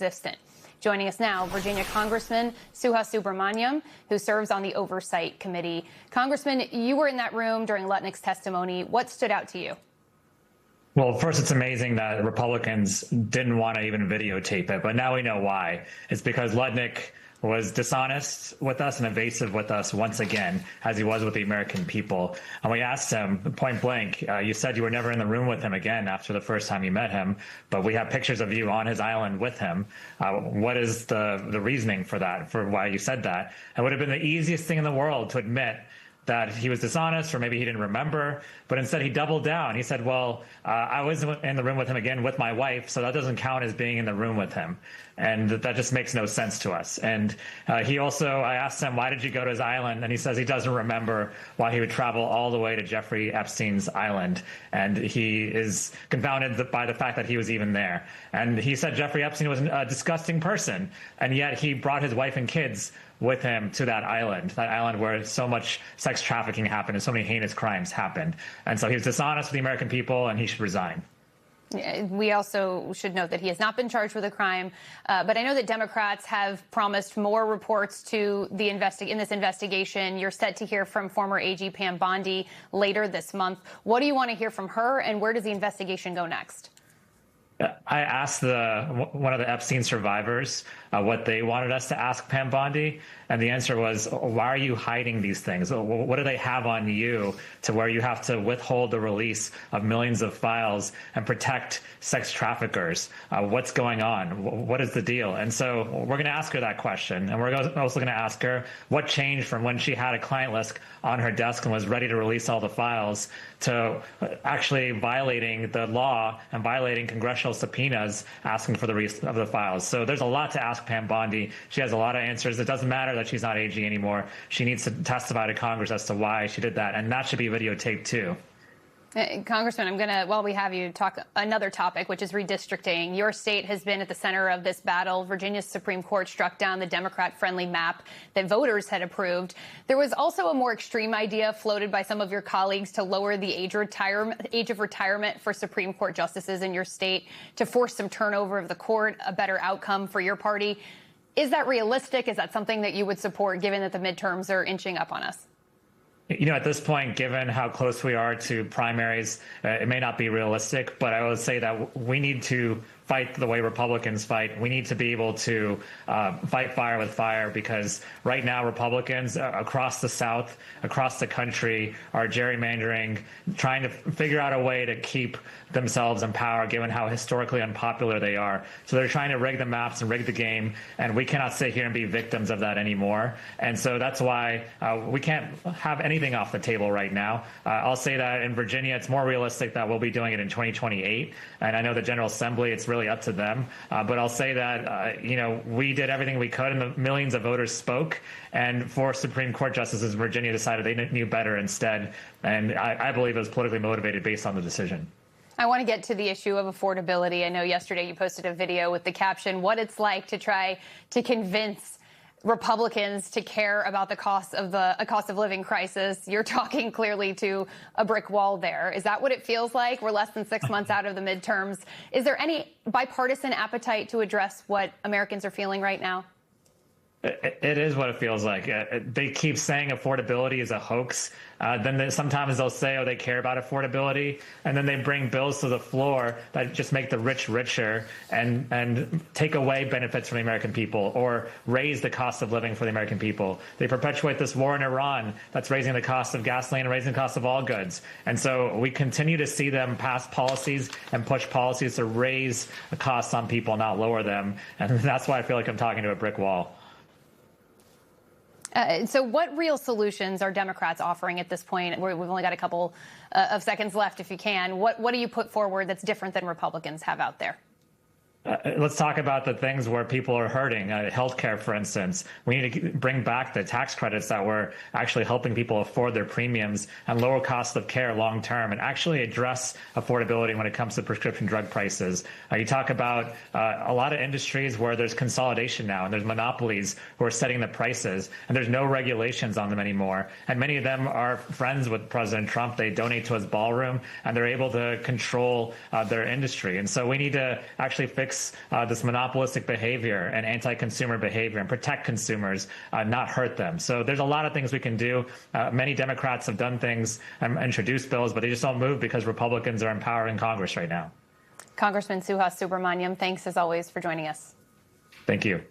non-existent. Joining us now, Virginia Congressman Subramanyam, who serves on the Oversight Committee. Congressman, you were in that room during Lutnick's testimony. What stood out to you? Well, first, it's amazing that Republicans didn't want to even videotape it, but now we know why. It's because Lutnick was dishonest with us and evasive with us once again, as he was with the American people. And we asked him point blank, you said you were never in the room with him again after the first time you met him, but we have pictures of you on his island with him. What is the reasoning for that, for why you said that? It would have been the easiest thing in the world to admit that he was dishonest, or maybe he didn't remember, but instead he doubled down. He said, well, I was in the room with him again with my wife, so that doesn't count as being in the room with him. And that just makes no sense to us. And I asked him, why did you go to his island? And he says he doesn't remember why he would travel all the way to Jeffrey Epstein's island. And he is confounded by the fact that he was even there. And he said Jeffrey Epstein was a disgusting person, and yet he brought his wife and kids with him to that island where so much sex trafficking happened and so many heinous crimes happened. And so he was dishonest with the American people, and he should resign. We also should note that he has not been charged with a crime, but I know that Democrats have promised more reports to the in this investigation. You're set to hear from former AG Pam Bondi later this month. What do you want to hear from her, and where does the investigation go next? I asked one of the Epstein survivors what they wanted us to ask Pam Bondi, and the answer was, why are you hiding these things? What do they have on you to where you have to withhold the release of millions of files and protect sex traffickers? What's going on? What is the deal? And so we're going to ask her that question, and we're also going to ask her what changed from when she had a client list on her desk and was ready to release all the files to actually violating the law and violating congressional subpoenas asking for the release of the files. So there's a lot to ask Pam Bondi. She has a lot of answers. It doesn't matter that she's not AG anymore. She needs to testify to Congress as to why she did that, and that should be videotaped too. Congressman, I'm going to, while we have you, talk another topic, which is redistricting. Your state has been at the center of this battle. Virginia's Supreme Court struck down the Democrat-friendly map that voters had approved. There was also a more extreme idea floated by some of your colleagues to lower the age of retirement for Supreme Court justices in your state to force some turnover of the court, a better outcome for your party. Is that realistic? Is that something that you would support, given that the midterms are inching up on us? You know, at this point, given how close we are to primaries, it may not be realistic, but I would say that we need to fight the way Republicans fight. We need to be able to fight fire with fire, because right now Republicans across the South, across the country, are gerrymandering, trying to figure out a way to keep themselves in power, given how historically unpopular they are. So they're trying to rig the maps and rig the game, and we cannot sit here and be victims of that anymore. And so that's why we can't have anything off the table right now. I'll say that in Virginia, it's more realistic that we'll be doing it in 2028. And I know the General Assembly, it's really up to them. But I'll say that, we did everything we could, and the millions of voters spoke. And 4 Supreme Court justices in Virginia decided they knew better instead. And I believe it was politically motivated based on the decision. I want to get to the issue of affordability. I know yesterday you posted a video with the caption, what it's like to try to convince Republicans to care about the cost of living crisis. You're talking clearly to a brick wall there. Is that what it feels like? We're less than 6 months out of the midterms. Is there any bipartisan appetite to address what Americans are feeling right now? It is what it feels like. They keep saying affordability is a hoax. Then sometimes they'll say, oh, they care about affordability. And then they bring bills to the floor that just make the rich richer and take away benefits from the American people, or raise the cost of living for the American people. They perpetuate this war in Iran that's raising the cost of gasoline and raising the cost of all goods. And so we continue to see them pass policies and push policies to raise the costs on people, not lower them. And that's why I feel like I'm talking to a brick wall. So what real solutions are Democrats offering at this point? We've only got a couple of seconds left, if you can. What do you put forward that's different than Republicans have out there? Let's talk about the things where people are hurting. Healthcare, for instance. We need to bring back the tax credits that were actually helping people afford their premiums and lower cost of care long term, and actually address affordability when it comes to prescription drug prices. You talk about a lot of industries where there's consolidation now, and there's monopolies who are setting the prices, and there's no regulations on them anymore. And many of them are friends with President Trump. They donate to his ballroom, and they're able to control their industry. And so we need to actually fix fix this monopolistic behavior and anti-consumer behavior and protect consumers, not hurt them. So there's a lot of things we can do. Many Democrats have done things and introduced bills, but they just don't move because Republicans are in power in Congress right now. Congressman Subramanyam, thanks as always for joining us. Thank you.